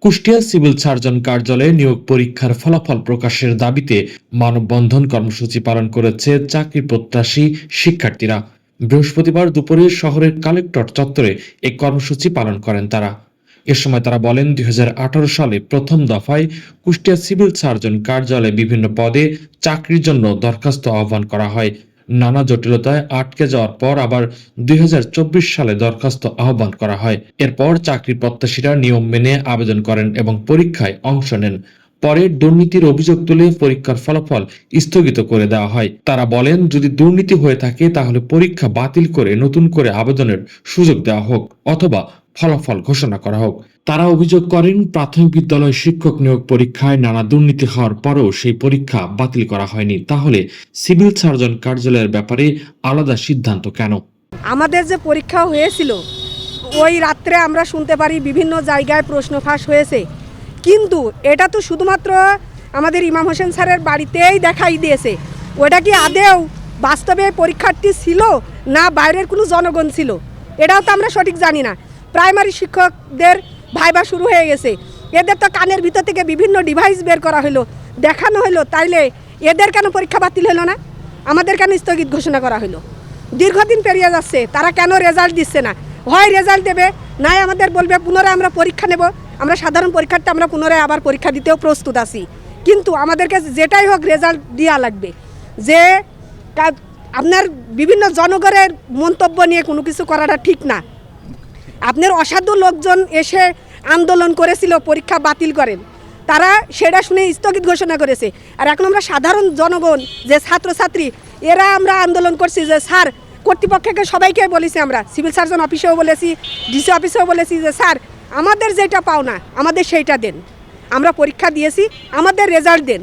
Kushtia civil surgeon কার্যালয়ে নিয়োগ পরীক্ষার ফলাফল প্রকাশের দাবিতে মানববন্ধন কর্মসূচি পালন করেছে চাকরি প্রত্যাশী শিক্ষার্থীরা। বৃহস্পতিবার দুপুরে শহরের কালেক্টর চত্বরে এই কর্মসূচি পালন করেন তারা। এ সময় তারা বলেন, 2018 সালে প্রথম দফায় কুষ্টিয়া সিভিল সার্জন কার্যালয়ে বিভিন্ন পদে চাকরির জন্য দরখাস্ত আহ্বান করা হয়। নানা জটিলতায় আটকে যাওয়ার পর আবার 2024 সালে দরখাস্ত আহ্বান করা হয়। এরপর চাকরি প্রত্যাশীরা নিয়ম মেনে আবেদন করেন এবং পরীক্ষায় অংশ নেন। পরে দুর্নীতির অভিযোগ তুলে পরীক্ষার ফলাফল স্থগিত করে দেওয়া হয়। তারা বলেন, যদি দুর্নীতি হয়ে থাকে তাহলে পরীক্ষা বাতিল করে নতুন করে আবেদনের সুযোগ দেওয়া হোক অথবা ফলাফল ঘোষণা করা হোক। তারা অভিযোগ করেন, প্রাথমিক বিদ্যালয় শিক্ষক নিয়োগ পরীক্ষায় নানা দুর্নীতি হওয়ার পরেও সেই পরীক্ষা বাতিল করা হয়নি। তাহলে সিভিল সার্জন কার্যালয়ের ব্যাপারে আলাদা সিদ্ধান্ত কেন? আমাদের যে পরীক্ষা হয়েছিল ওই রাত্রে আমরা শুনতে পারি বিভিন্ন জায়গায় প্রশ্ন ফাঁস হয়েছে, কিন্তু এটা তো শুধুমাত্র আমাদের ইমাম হোসেন স্যারের বাড়িতেই দেখাই দিয়েছে। ওটা কি আদেও বাস্তবে পরীক্ষার্থী ছিল না বাইরের কোনো জনগণ ছিল, এটাও তো আমরা সঠিক জানি না। প্রাইমারি শিক্ষকদের ভাইবা শুরু হয়ে গেছে, এদের তো কানের ভিতর থেকে বিভিন্ন ডিভাইস বের করা হলো, দেখানো হলো, তাইলে এদের কেন পরীক্ষা বাতিল হলো না? আমাদের কেন স্থগিত ঘোষণা করা হলো? দীর্ঘদিন পেরিয়ে যাচ্ছে, তারা কেন রেজাল্ট দিচ্ছে না? হয় রেজাল্ট দেবে, নাই আমাদের বলবে পুনরায় আমরা পরীক্ষা নেব। আমরা সাধারণ পরীক্ষাটা আমরা পুনরায় আবার পরীক্ষা দিতেও প্রস্তুত আছি, কিন্তু আমাদেরকে যেটাই হোক রেজাল্ট দেওয়া লাগবে। যে আপনার বিভিন্ন জনগণের মন্তব্য নিয়ে কোনো কিছু করাটা ঠিক না। আপনার অসাধু লোকজন এসে আন্দোলন করেছিল পরীক্ষা বাতিল করেন, তারা সেটা শুনে স্থগিত ঘোষণা করেছে। আর এখন আমরা সাধারণ জনগণ যে ছাত্রছাত্রী এরা আমরা আন্দোলন করছি যে স্যার, কর্তৃপক্ষকে সবাইকে বলেছি, আমরা সিভিল সার্জন অফিসেও বলেছি, ডিসি অফিসেও বলেছি যে স্যার আমাদের যেটা পাওনা আমাদের সেইটা দেন। আমরা পরীক্ষা দিয়েছি, আমাদের রেজাল্ট দেন।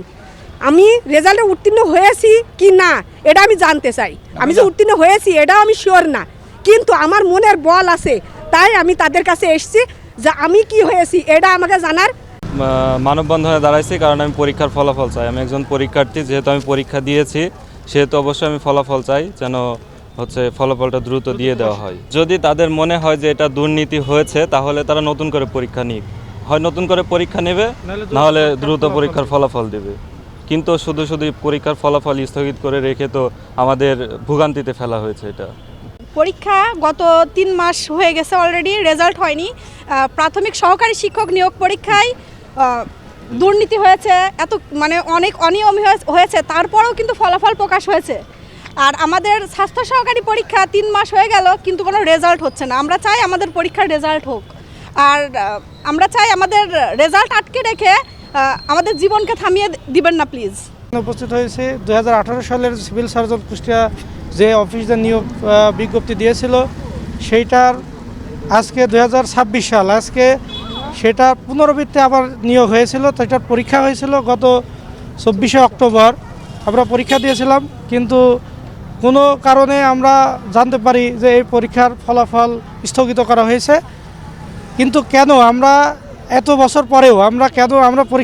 আমি রেজাল্টে উত্তীর্ণ হয়েছি কি না এটা আমি জানতে চাই। আমি যে উত্তীর্ণ হয়েছি এটাও আমি শিওর না, কিন্তু আমার মনের বল আছে, তাই আমি তাদের কাছে এসেছি যে আমি কি হয়েছি এটা আমাকে জানার। মানববন্ধনে দাঁড়াইছি কারণ আমি পরীক্ষার ফলাফল চাই। আমি একজন পরীক্ষার্থী, যেহেতু আমি পরীক্ষা দিয়েছি সেহেতু অবশ্যই আমি ফলাফল চাই, যেন ফলাফলটা দ্রুত দিয়ে দেওয়া হয়। যদি তাদের মনে হয় যে এটা দুর্নীতি হয়েছে তাহলে তারা নতুন করে পরীক্ষা নিক, হয় নতুন করে পরীক্ষা নেবে, নাহলে দ্রুত পরীক্ষার ফলাফল দেবে। কিন্তু শুধু পরীক্ষার ফলাফল স্থগিত করে রেখে তো আমাদের ভোগান্তিতে ফেলা হয়েছে। এটা পরীক্ষা গত 3 মাস হয়ে গেছে, অলরেডি রেজাল্ট হয়নি। প্রাথমিক সহকারী শিক্ষক নিয়োগ পরীক্ষায় দুর্নীতি হয়েছে, এত অনেক অনিয়ম হয়েছে, তারপরেও কিন্তু ফলাফল প্রকাশ হয়েছে। আর আমাদের স্বাস্থ্য সহকারী পরীক্ষা 3 মাস হয়ে গেল কিন্তু কোনো রেজাল্ট হচ্ছে না। আমরা চাই আমাদের পরীক্ষার রেজাল্ট হোক, আর আমরা চাই আমাদের রেজাল্ট আটকে রেখে আমাদের জীবনকে থামিয়ে দিবেন না প্লিজ। উপস্থিত হয়েছে 2018 সালের সিভিল সার্জন কুষ্টিয়া যে অফিসে নিয়োগ বিজ্ঞপ্তি দিয়েছিল সেইটার আজকে 2026 সাল, আজকে সেটা পুনরাবৃত্তি আবার নিয়োগ হয়েছিল। তো এটার পরীক্ষা হয়েছিল গত 24শে অক্টোবর। আমরা পরীক্ষা দিয়েছিলাম, কিন্তু কোনো কারণে আমরা জানতে পারি যে এই পরীক্ষার ফলাফল স্থগিত করা হয়েছে। কিন্তু কেন আমরা এত বছর পরেও আমরা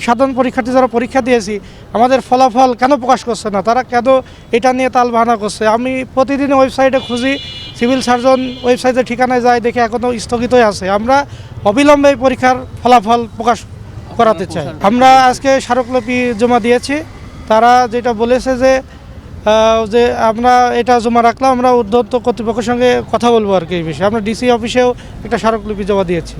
সাধারণ পরীক্ষার্থী যারা পরীক্ষা দিয়েছি আমাদের ফলাফল কেন প্রকাশ করছে না? তারা কেন এটা নিয়ে তালবাহানা করছে? আমি প্রতিদিন ওয়েবসাইটে খুঁজি, সিভিল সার্জন ওয়েবসাইটের ঠিকানায় যাই, দেখে এখনও স্থগিতই আছে। আমরা অবিলম্বে এই পরীক্ষার ফলাফল প্রকাশ করাতে চাই। আমরা আজকে স্মারকলিপি জমা দিয়েছি। তারা যেটা বলেছে যে আমরা এটা জমা রাখলাম, আমরা ঊর্ধ্বতন কর্তৃপক্ষের সঙ্গে কথা বলবো আর কি এই বিষয়ে। আমরা ডিসি অফিসেও একটা স্মারকলিপি জমা দিয়েছি।